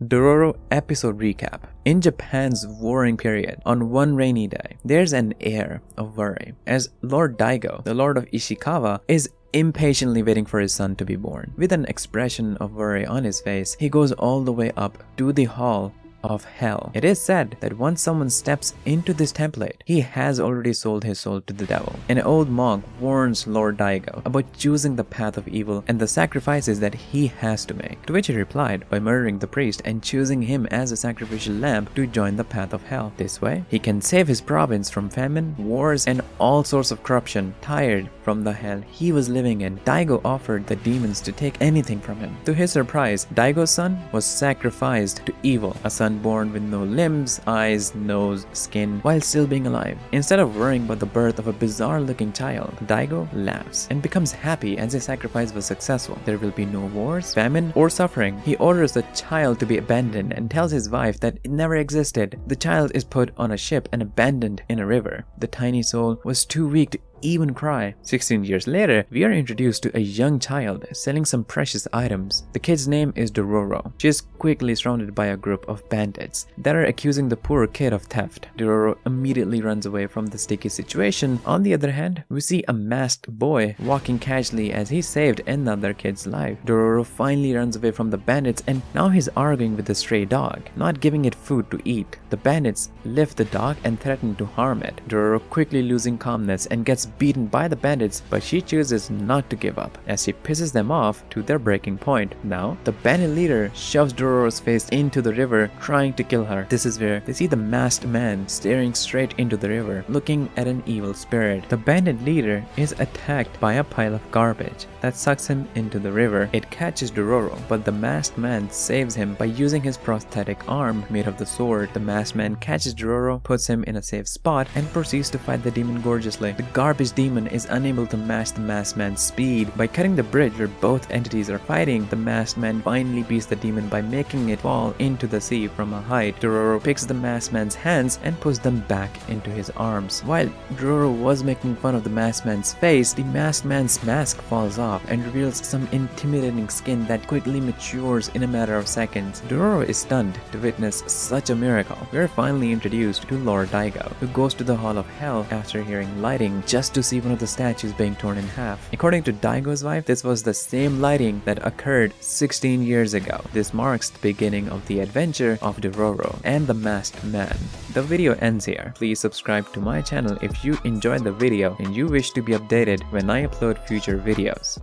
Dororo episode recap. In Japan's warring period, on one rainy day, there's an air of worry as Lord Daigo, the Lord of Ishikawa, is impatiently waiting for his son to be born. With an expression of worry on his face, he goes all the way up to the hall of hell. It is said that once someone steps into this template, he has already sold his soul to the devil. An old monk warns Lord Daigo about choosing the path of evil and the sacrifices that he has to make, to which he replied by murdering the priest and choosing him as a sacrificial lamb to join the path of hell. This way, he can save his province from famine, wars, and all sorts of corruption. Tired from the hell he was living in, Daigo offered the demons to take anything from him. To his surprise, Daigo's son was sacrificed to evil, a son born with no limbs, eyes, nose, skin, while still being alive. Instead of worrying about the birth of a bizarre-looking child, Daigo laughs and becomes happy as his sacrifice was successful. There will be no wars, famine, or suffering. He orders the child to be abandoned and tells his wife that it never existed. The child is put on a ship and abandoned in a river. The tiny soul was too weak to even cry. 16 years later, we are introduced to a young child selling some precious items. The kid's name is Dororo. She is quickly surrounded by a group of bandits that are accusing the poor kid of theft. Dororo immediately runs away from the sticky situation. On the other hand, we see a masked boy walking casually as he saved another kid's life. Dororo finally runs away from the bandits and now he's arguing with the stray dog, not giving it food to eat. The bandits lift the dog and threaten to harm it. Dororo quickly losing calmness and gets beaten by the bandits, but she chooses not to give up as she pisses them off to their breaking point. Now, the bandit leader shoves Dororo's face into the river, trying to kill her. This is where they see the masked man staring straight into the river, looking at an evil spirit. The bandit leader is attacked by a pile of garbage that sucks him into the river. It catches Dororo, but the masked man saves him by using his prosthetic arm made of the sword. The masked man catches Dororo, puts him in a safe spot, and proceeds to fight the demon gorgeously. The garbage demon is unable to match the masked man's speed. By cutting the bridge where both entities are fighting, the masked man finally beats the demon by making it fall into the sea from a height. Dororo picks the masked man's hands and puts them back into his arms. While Dororo was making fun of the masked man's face, the masked man's mask falls off and reveals some intimidating skin that quickly matures in a matter of seconds. Dororo is stunned to witness such a miracle. We are finally introduced to Lord Daigo, who goes to the Hall of Hell after hearing lighting just to see one of the statues being torn in half. According to Daigo's wife, this was the same lighting that occurred 16 years ago. This marks the beginning of the adventure of Dororo and the masked man. The video ends here. Please subscribe to my channel if you enjoyed the video and you wish to be updated when I upload future videos.